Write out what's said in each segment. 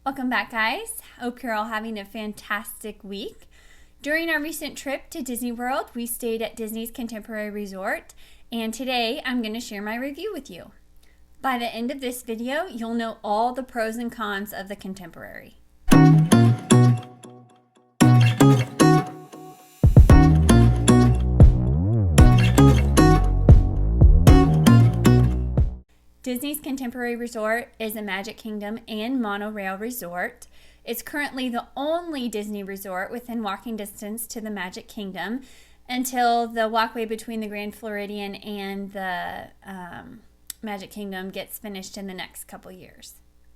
Welcome back, guys. Hope you're all having a fantastic week. During our recent trip to Disney World, we stayed at Disney's Contemporary Resort, and today I'm going to share my review with you. By the end of this video, you'll know all the pros and cons of the Contemporary. Disney's Contemporary Resort is a Magic Kingdom and Monorail resort. It's currently the only Disney resort within walking distance to the Magic Kingdom until the walkway between the Grand Floridian and the Magic Kingdom gets finished in the next couple years.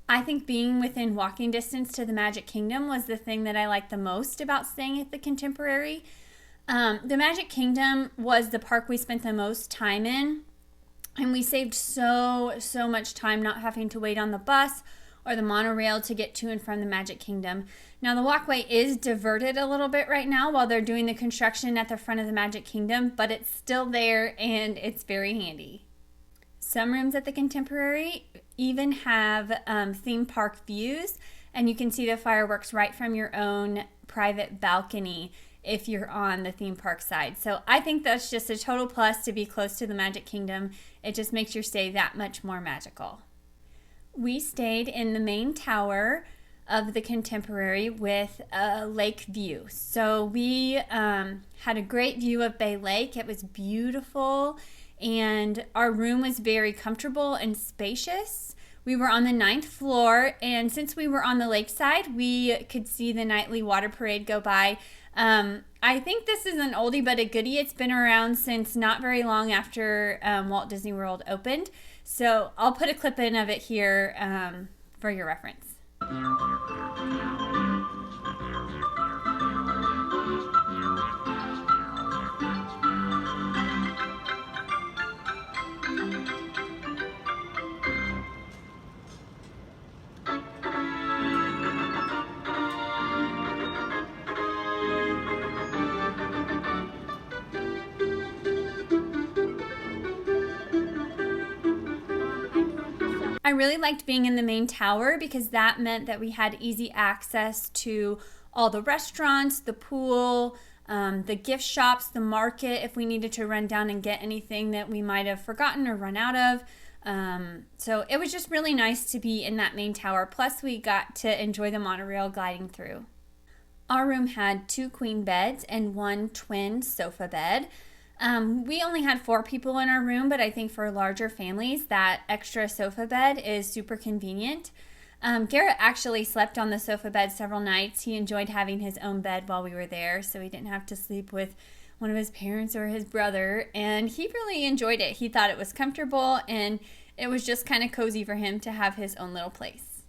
I think being within walking distance to the Magic Kingdom was the thing that I liked the most about staying at the Contemporary. The Magic Kingdom was the park we spent the most time in. And we saved so much time not having to wait on the bus or the monorail to get to and from the Magic Kingdom. Now, the walkway is diverted a little bit right now while they're doing the construction at the front of the Magic Kingdom, but it's still there and it's very handy. Some rooms at the Contemporary even have theme park views, and you can see the fireworks right from your own private balcony if you're on the theme park side. So I think that's just a total plus to be close to the Magic Kingdom. It just makes your stay that much more magical. We stayed in the main tower of the Contemporary with a lake view. So we had a great view of Bay Lake. It was beautiful, and our room was very comfortable and spacious. We were on the 9th floor, and since we were on the lakeside, we could see the nightly water parade go by. I think this is an oldie but a goodie. It's been around since not very long after Walt Disney World opened. So I'll put a clip in of it here for your reference. I really liked being in the main tower because that meant that we had easy access to all the restaurants, the pool, the gift shops, the market, if we needed to run down and get anything that we might have forgotten or run out of. So it was just really nice to be in that main tower. Plus, we got to enjoy the monorail gliding through. Our room had 2 queen beds and 1 twin sofa bed. We only had 4 people in our room, but I think for larger families, that extra sofa bed is super convenient. Garrett actually slept on the sofa bed several nights. He enjoyed having his own bed while we were there, so he didn't have to sleep with one of his parents or his brother, and he really enjoyed it. He thought it was comfortable, and it was just kind of cozy for him to have his own little place.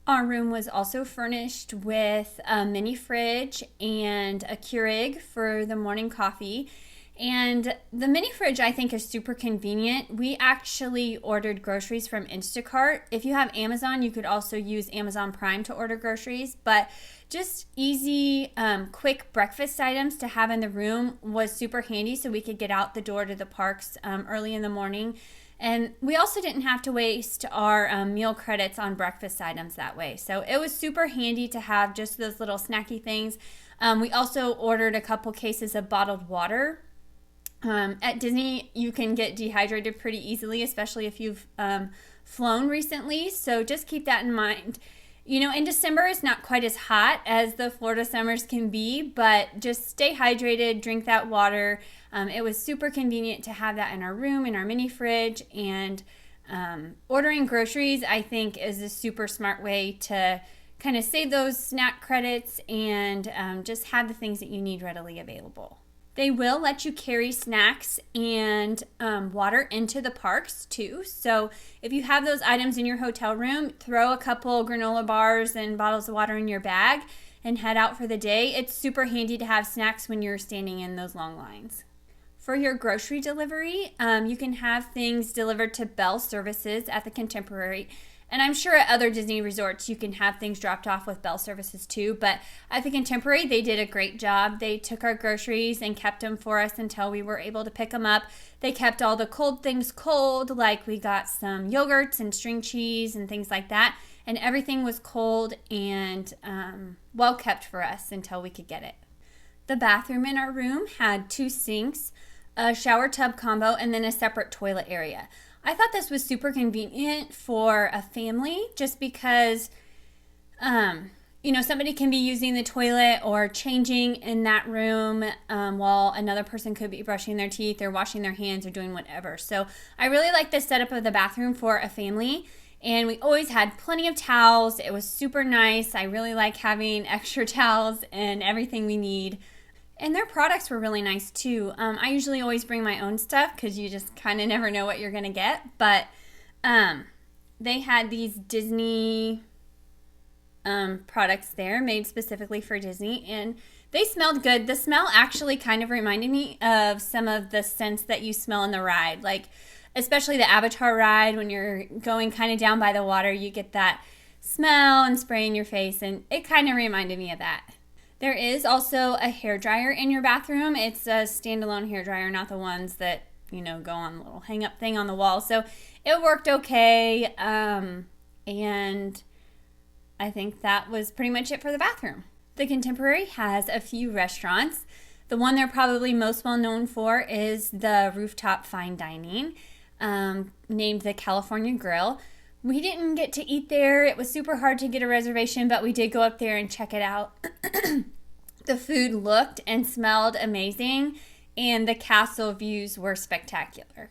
Our room was also furnished with a mini fridge and a Keurig for the morning coffee. And the mini fridge, I think, is super convenient. We actually ordered groceries from Instacart. If you have Amazon, you could also use Amazon Prime to order groceries. But just easy, quick breakfast items to have in the room was super handy, so we could get out the door to the parks early in the morning. And we also didn't have to waste our meal credits on breakfast items that way. So it was super handy to have just those little snacky things. We also ordered a couple cases of bottled water. At Disney, you can get dehydrated pretty easily, especially if you've flown recently. So just keep that in mind. You know, in December, it's not quite as hot as the Florida summers can be, but just stay hydrated, drink that water. It was super convenient to have that in our room, in our mini fridge, and ordering groceries, I think, is a super smart way to kind of save those snack credits and just have the things that you need readily available. They will let you carry snacks and water into the parks too. So if you have those items in your hotel room, throw a couple granola bars and bottles of water in your bag and head out for the day. It's super handy to have snacks when you're standing in those long lines. For your grocery delivery, you can have things delivered to Bell Services at the Contemporary. And I'm sure at other Disney resorts you can have things dropped off with Bell Services too. But at the Contemporary, they did a great job. They took our groceries and kept them for us until we were able to pick them up. They kept all the cold things cold, like we got some yogurts and string cheese and things like that. and everything was cold and well kept for us until we could get it. The bathroom in our room had 2 sinks, a shower tub combo, and then a separate toilet area. I thought this was super convenient for a family just because, somebody can be using the toilet or changing in that room while another person could be brushing their teeth or washing their hands or doing whatever. So I really like this setup of the bathroom for a family. And we always had plenty of towels. It was super nice. I really like having extra towels and everything we need. And their products were really nice too. I usually always bring my own stuff because you just kind of never know what you're going to get. But they had these Disney products there made specifically for Disney, and they smelled good. The smell actually kind of reminded me of some of the scents that you smell in the ride, like especially the Avatar ride. When you're going kind of down by the water, you get that smell and spray in your face, and it kind of reminded me of that. There is also a hairdryer in your bathroom. It's a standalone hairdryer, not the ones that, go on a little hang-up thing on the wall. So it worked okay, and I think that was pretty much it for the bathroom. The Contemporary has a few restaurants. The one they're probably most well known for is the rooftop fine dining, named the California Grill. We didn't get to eat there. It was super hard to get a reservation, but we did go up there and check it out. The food looked and smelled amazing, and the castle views were spectacular.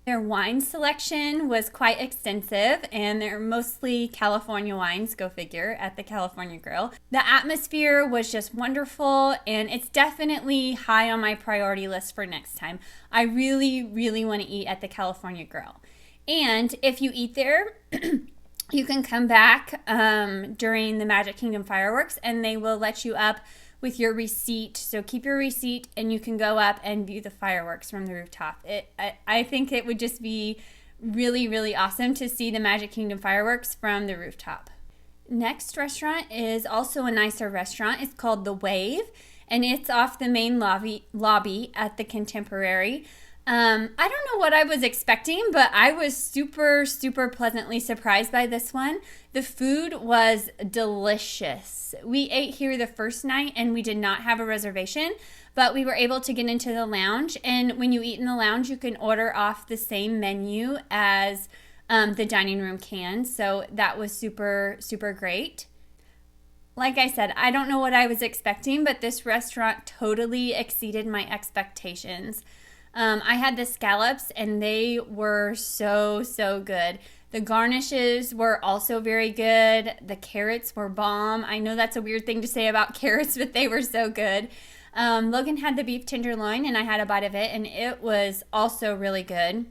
Their wine selection was quite extensive, and they're mostly California wines, go figure, at the California Grill. The atmosphere was just wonderful, and it's definitely high on my priority list for next time. I really, really want to eat at the California Grill. And if you eat there, you can come back during the Magic Kingdom fireworks, and they will let you up with your receipt. So keep your receipt, and you can go up and view the fireworks from the rooftop. I think it would just be really, really awesome to see the Magic Kingdom fireworks from the rooftop. Next restaurant is also a nicer restaurant. It's called The Wave, and it's off the main lobby at the Contemporary. I don't know what I was expecting, but I was super, super pleasantly surprised by this one. The food was delicious. We ate here the first night and we did not have a reservation, but we were able to get into the lounge. And when you eat in the lounge, you can order off the same menu as the dining room can. So that was super, super great. Like I said, I don't know what I was expecting, but this restaurant totally exceeded my expectations. I had the scallops, and they were so, so good. The garnishes were also very good. The carrots were bomb. I know that's a weird thing to say about carrots, but they were so good. Logan had the beef tenderloin, and I had a bite of it, and it was also really good.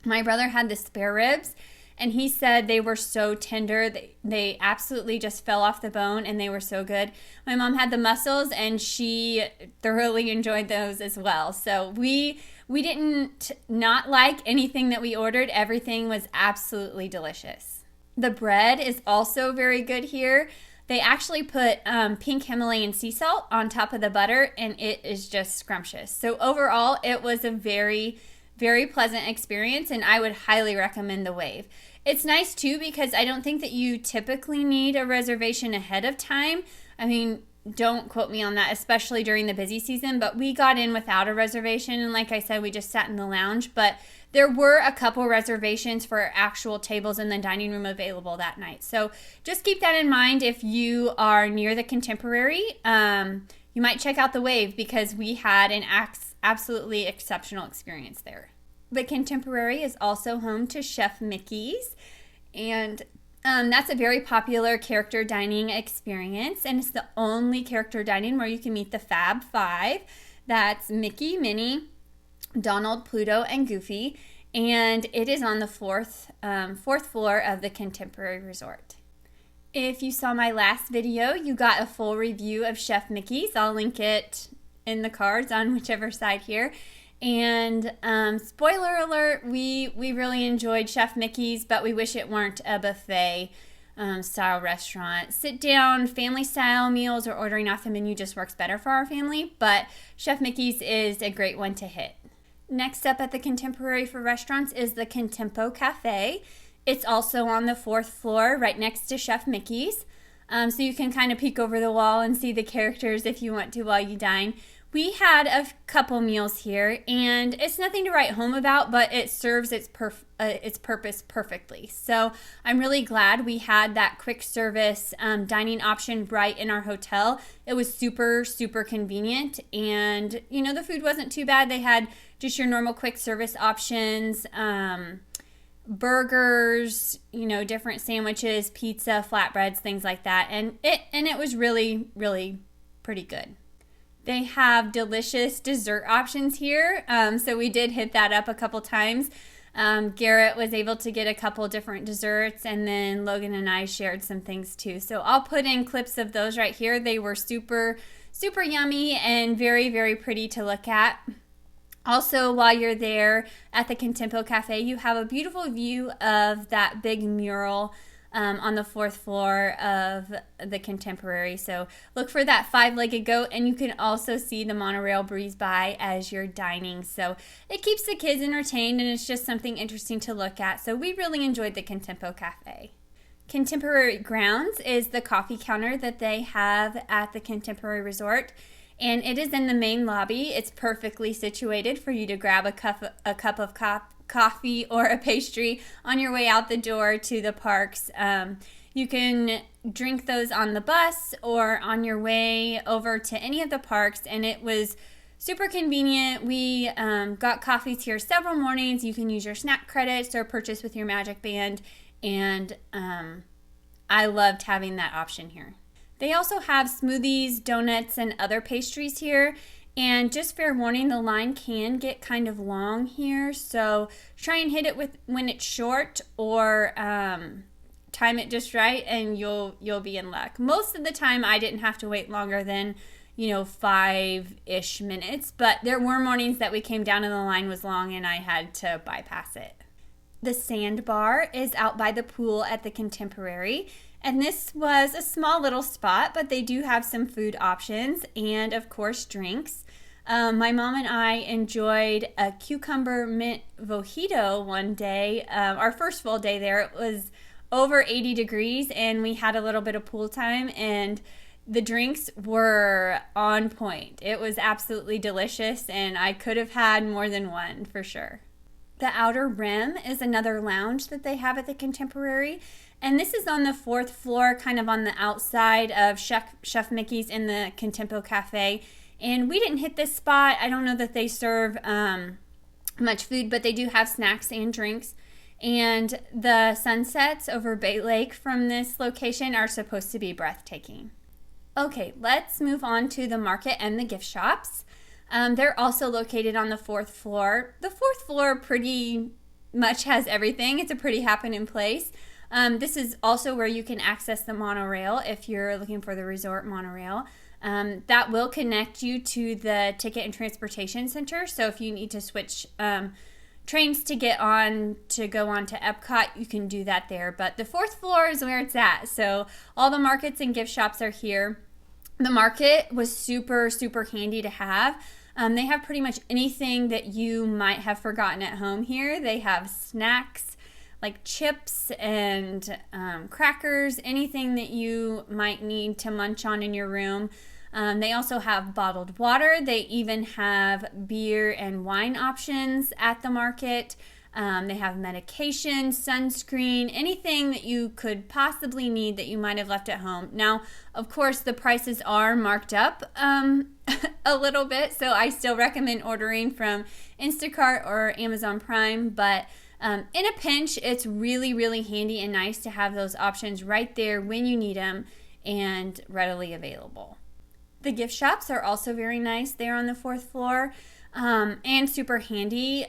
My brother had the spare ribs, and he said they were so tender. They absolutely just fell off the bone, and they were so good. My mom had the mussels, and she thoroughly enjoyed those as well. So we didn't not like anything that we ordered. Everything was absolutely delicious. The bread is also very good here. They actually put pink Himalayan sea salt on top of the butter, and it is just scrumptious. So overall, it was a very, very pleasant experience, and I would highly recommend the Wave. It's nice too because I don't think that you typically need a reservation ahead of time. I mean, don't quote me on that, especially during the busy season, but we got in without a reservation, and like I said, we just sat in the lounge, but there were a couple reservations for actual tables in the dining room available that night. So just keep that in mind if you are near the Contemporary. You might check out the Wave because we had an absolutely exceptional experience there. The Contemporary is also home to Chef Mickey's, and that's a very popular character dining experience, and it's the only character dining where you can meet the Fab Five. That's Mickey, Minnie, Donald, Pluto, and Goofy, and it is on the fourth floor of the Contemporary Resort. If you saw my last video, you got a full review of Chef Mickey's. I'll link it in the cards on whichever side here. And spoiler alert, we really enjoyed Chef Mickey's, but we wish it weren't a buffet style restaurant. Sit down, family style meals or ordering off the menu just works better for our family, but Chef Mickey's is a great one to hit. Next up at the Contemporary for restaurants is the Contempo Cafe. It's also on the 4th floor right next to Chef Mickey's. So you can kind of peek over the wall and see the characters if you want to while you dine. We had a couple meals here, and it's nothing to write home about, but it serves its purpose perfectly. So I'm really glad we had that quick service dining option right in our hotel. It was super, super convenient, and the food wasn't too bad. They had just your normal quick service options, burgers, different sandwiches, pizza, flatbreads, things like that, and it was really, really pretty good. They have delicious dessert options here, so we did hit that up a couple times. Garrett was able to get a couple different desserts, and then Logan and I shared some things too. So I'll put in clips of those right here. They were super, super yummy and very, very pretty to look at. Also, while you're there at the Contempo Cafe, you have a beautiful view of that big mural on the 4th floor of the Contemporary. So look for that 5-legged goat, and you can also see the monorail breeze by as you're dining. So it keeps the kids entertained, and it's just something interesting to look at. So we really enjoyed the Contempo Cafe. Contemporary Grounds is the coffee counter that they have at the Contemporary Resort, and it is in the main lobby. It's perfectly situated for you to grab a cup of coffee or a pastry on your way out the door to the parks. You can drink those on the bus or on your way over to any of the parks, and it was super convenient. We got coffees here several mornings. You can use your snack credits or purchase with your Magic Band, and I loved having that option here. They also have smoothies, donuts, and other pastries here. And just fair warning, the line can get kind of long here, so try and hit it when it's short, or time it just right, and you'll be in luck. Most of the time, I didn't have to wait longer than 5-ish minutes, but there were mornings that we came down and the line was long, and I had to bypass it. The Sandbar is out by the pool at the Contemporary. And this was a small little spot, but they do have some food options and, of course, drinks. My mom and I enjoyed a cucumber mint mojito one day. Our first full day there, it was over 80 degrees, and we had a little bit of pool time, and the drinks were on point. It was absolutely delicious, and I could have had more than one for sure. The Outer Rim is another lounge that they have at the Contemporary. And this is on the 4th floor, kind of on the outside of Chef Mickey's in the Contempo Cafe. And we didn't hit this spot. I don't know that they serve much food, but they do have snacks and drinks. And the sunsets over Bay Lake from this location are supposed to be breathtaking. Okay, let's move on to the market and the gift shops. They're also located on the 4th floor. The 4th floor pretty much has everything. It's a pretty happening place. This is also where you can access the monorail if you're looking for the resort monorail. That will connect you to the Ticket and Transportation Center. So if you need to switch trains to go on to Epcot, you can do that there. But the 4th floor is where it's at. So all the markets and gift shops are here. The market was super, super handy to have. They have pretty much anything that you might have forgotten at home here. They have snacks like chips and crackers, anything that you might need to munch on in your room. They also have bottled water. They even have beer and wine options at the market. They have medication, sunscreen, anything that you could possibly need that you might have left at home. Now, of course, the prices are marked up a little bit, so I still recommend ordering from Instacart or Amazon Prime, but in a pinch, it's really, really handy and nice to have those options right there when you need them and readily available. The gift shops are also very nice there on the 4th floor. And super handy.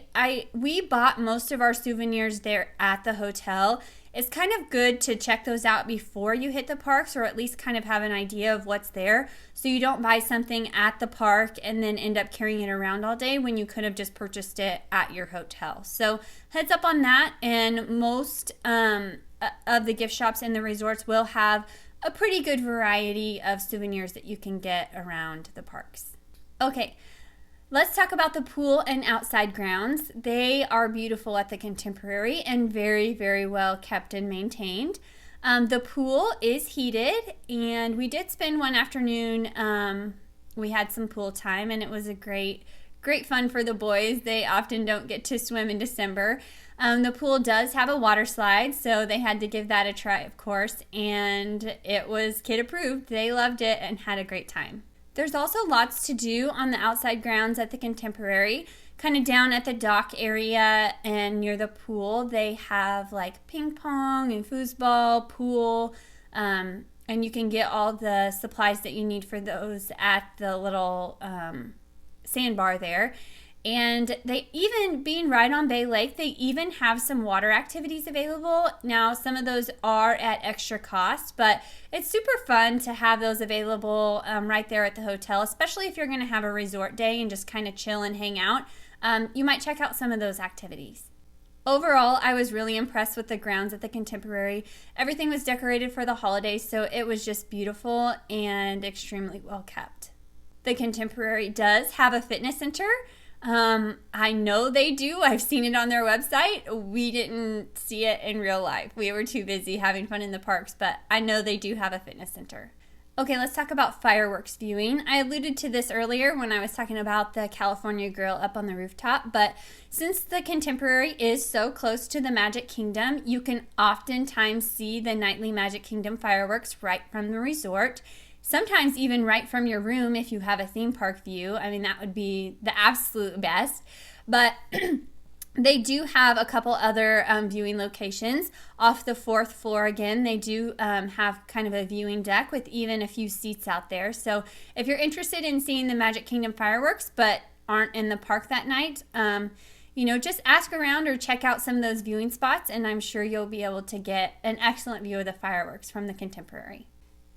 We bought most of our souvenirs there at the hotel. It's kind of good to check those out before you hit the parks, or at least kind of have an idea of what's there, so you don't buy something at the park and then end up carrying it around all day when you could have just purchased it at your hotel. So heads up on that, and most of the gift shops in the resorts will have a pretty good variety of souvenirs that you can get around the parks. Okay. Let's talk about the pool and outside grounds. They are beautiful at the Contemporary and very, very well kept and maintained. The pool is heated, and we did spend one afternoon. We had some pool time, and it was a great fun for the boys. They often don't get to swim in December. The pool does have a water slide, so they had to give that a try, of course, and it was kid approved. They loved it and had a great time. There's also lots to do on the outside grounds at the Contemporary. Kind of down at the dock area and near the pool, they have like ping pong and foosball, pool, and you can get all the supplies that you need for those at the little sandbar there. And they even, being right on Bay Lake, they even have some water activities available. Now, some of those are at extra cost, but it's super fun to have those available right there at the hotel, especially if you're going to have a resort day and just kind of chill and hang out. You might check out some of those activities. Overall, I was really impressed with the grounds at the Contemporary. Everything was decorated for the holidays, so it was just beautiful and extremely well kept. The Contemporary does have a fitness center. I know they do. I've seen it on their website. We didn't see it in real life. We were too busy having fun in the parks, but I know they do have a fitness center. Okay, let's talk about fireworks viewing. I alluded to this earlier when I was talking about the California Grill up on the rooftop, but since the Contemporary is so close to the Magic Kingdom, you can oftentimes see the nightly Magic Kingdom fireworks right from the resort. Sometimes even right from your room if you have a theme park view. I mean, that would be the absolute best. But they do have a couple other viewing locations. Off the 4th floor again, they do have kind of a viewing deck with even a few seats out there. So if you're interested in seeing the Magic Kingdom fireworks but aren't in the park that night, just ask around or check out some of those viewing spots, and I'm sure you'll be able to get an excellent view of the fireworks from the Contemporary.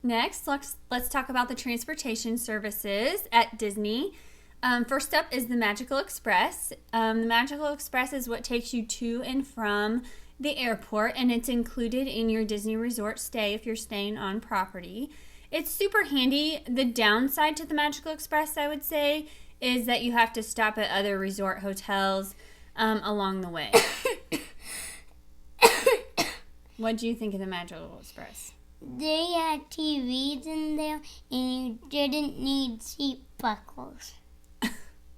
Next, let's talk about the transportation services at Disney. First up is the Magical Express. The Magical Express is what takes you to and from the airport, and it's included in your Disney resort stay if you're staying on property. It's super handy. The downside to the Magical Express, I would say, is that you have to stop at other resort hotels along the way. What do you think of the Magical Express? They had TVs in there, and you didn't need seat buckles.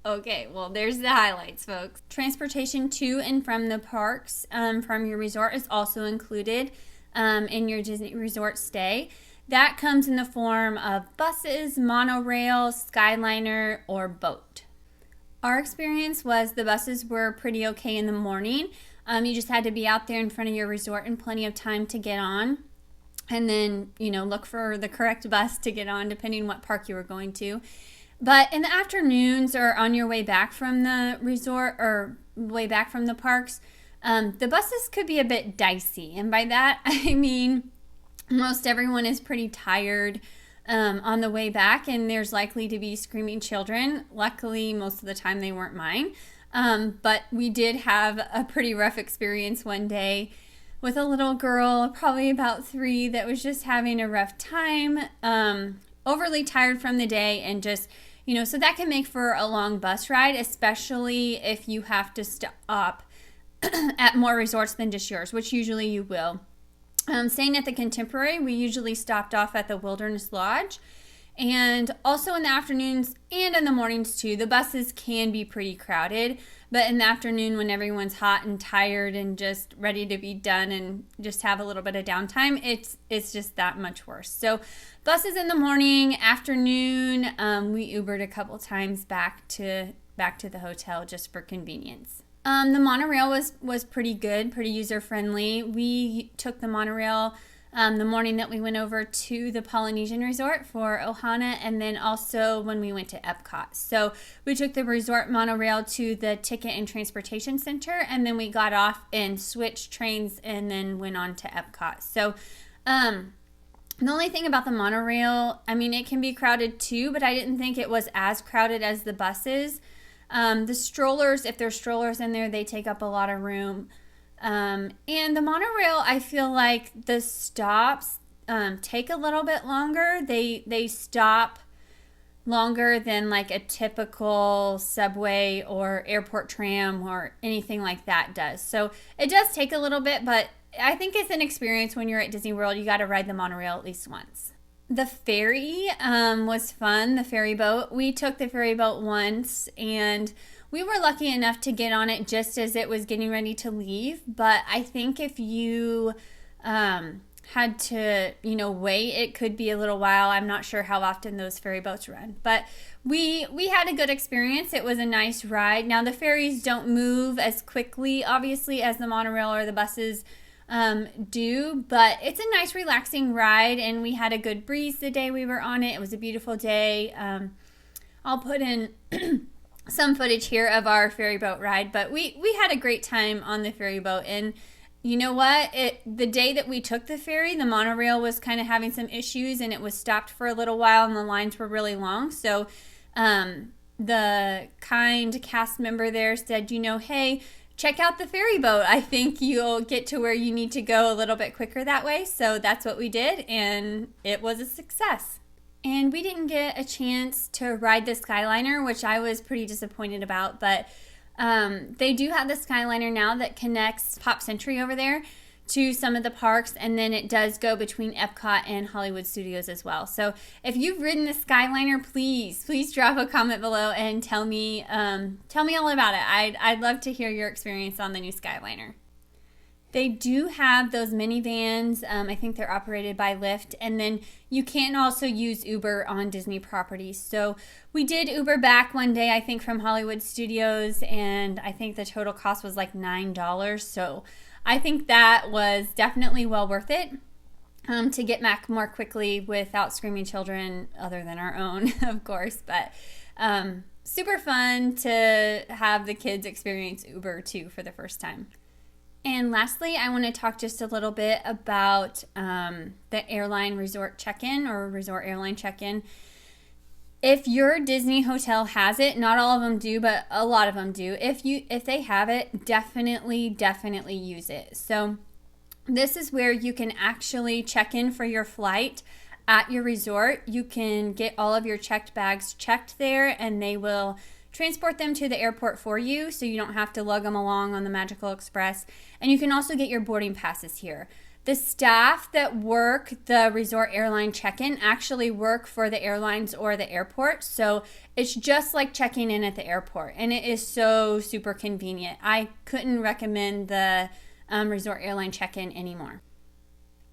Okay, well, there's the highlights, folks. Transportation to and from the parks from your resort is also included in your Disney resort stay. That comes in the form of buses, monorail, Skyliner, or boat. Our experience was the buses were pretty okay in the morning. You just had to be out there in front of your resort and plenty of time to get on. And then, look for the correct bus to get on, depending what park you were going to. But in the afternoons or on your way back from the resort or way back from the parks, the buses could be a bit dicey. And by that, I mean most everyone is pretty tired on the way back, and there's likely to be screaming children. Luckily, most of the time they weren't mine. But we did have a pretty rough experience one day with a little girl, probably about 3, that was just having a rough time, overly tired from the day, and just, so that can make for a long bus ride, especially if you have to stop at more resorts than just yours, which usually you will. Staying at the Contemporary, we usually stopped off at the Wilderness Lodge, and also in the afternoons and in the mornings too. The buses can be pretty crowded, but in the afternoon when everyone's hot and tired and just ready to be done and just have a little bit of downtime, it's just that much worse. So buses in the morning, afternoon, we Ubered a couple times back to the hotel just for convenience. The monorail was pretty good, pretty user-friendly. We took the monorail the morning that we went over to the Polynesian Resort for Ohana, and then also when we went to Epcot. So we took the resort monorail to the Ticket and Transportation Center, and then we got off and switched trains and then went on to Epcot. So the only thing about the monorail, I mean, it can be crowded too, but I didn't think it was as crowded as the buses. The strollers, if there's strollers in there, they take up a lot of room. And the monorail, I feel like the stops take a little bit longer. They stop longer than like a typical subway or airport tram or anything like that does. So it does take a little bit, but I think it's an experience when you're at Disney World. You got to ride the monorail at least once. The ferry was fun, the ferry boat. We took the ferry boat once, and we were lucky enough to get on it just as it was getting ready to leave. But I think if you had to, wait, it could be a little while. I'm not sure how often those ferry boats run. But we had a good experience. It was a nice ride. Now, the ferries don't move as quickly, obviously, as the monorail or the buses do, but it's a nice relaxing ride, and we had a good breeze the day we were on it. It was a beautiful day. I'll put in some footage here of our ferry boat ride, but we had a great time on the ferry boat. And you know what? The day that we took the ferry, the monorail was kind of having some issues, and it was stopped for a little while, and the lines were really long. So the kind cast member there said, hey, check out the ferry boat. I think you'll get to where you need to go a little bit quicker that way. So that's what we did, and it was a success. And we didn't get a chance to ride the Skyliner, which I was pretty disappointed about, but they do have the Skyliner now that connects Pop Century over there to some of the parks, and then it does go between Epcot and Hollywood Studios as well. So if you've ridden the Skyliner, please drop a comment below and tell me all about it. I'd love to hear your experience on the new Skyliner. They do have those minivans. I think they're operated by Lyft, and then you can also use Uber on Disney properties. So we did Uber back one day, I think, from Hollywood Studios, and I think the total cost was like $9. So I think that was definitely well worth it to get back more quickly without screaming children, other than our own, of course. But super fun to have the kids experience Uber too for the first time. And lastly, I want to talk just a little bit about the airline resort check-in or resort airline check-in. If your Disney hotel has it, not all of them do, but a lot of them do. If they have it, definitely use it. So this is where you can actually check in for your flight at your resort. You can get all of your checked bags checked there, and they will transport them to the airport for you, so you don't have to lug them along on the Magical Express. And you can also get your boarding passes here. The staff that work the resort airline check-in actually work for the airlines or the airport. So it's just like checking in at the airport, and it is so super convenient. I couldn't recommend the resort airline check-in anymore.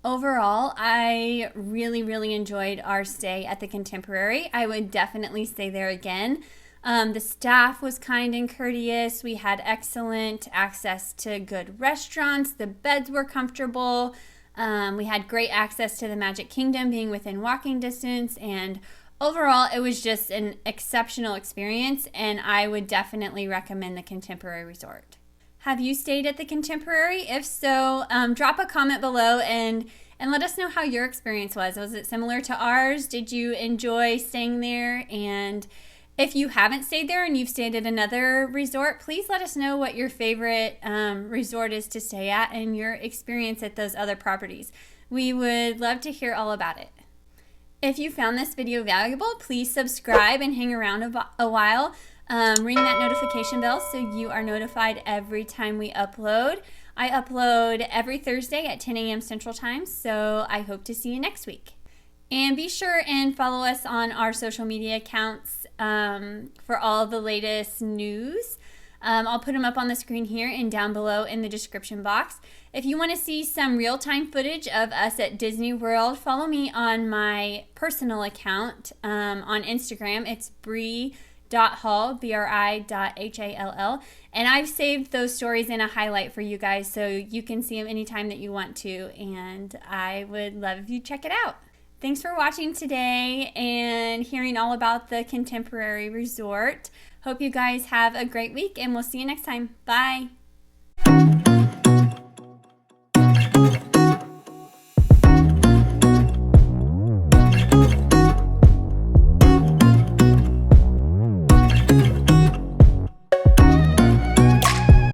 Overall, I really enjoyed our stay at the Contemporary. I would definitely stay there again. The staff was kind and courteous. We had excellent access to good restaurants. The beds were comfortable. We had great access to the Magic Kingdom, being within walking distance. And overall, it was just an exceptional experience, and I would definitely recommend the Contemporary Resort. Have you stayed at the Contemporary? If so, drop a comment below and let us know how your experience was. Was it similar to ours? Did you enjoy staying there? And if you haven't stayed there and you've stayed at another resort, please let us know what your favorite resort is to stay at and your experience at those other properties. We would love to hear all about it. If you found this video valuable, please subscribe and hang around a while. Ring that notification bell so you are notified every time we upload. I upload every Thursday at 10 a.m. Central Time, so I hope to see you next week. And be sure and follow us on our social media accounts for all the latest news. I'll put them up on the screen here and down below in the description box. If you want to see some real-time footage of us at Disney World, follow me on my personal account on Instagram. It's Bri.Hall, BRI.HALL. And I've saved those stories in a highlight for you guys so you can see them anytime that you want to. And I would love if you check it out. Thanks for watching today and hearing all about the Contemporary Resort. Hope you guys have a great week, and we'll see you next time. Bye.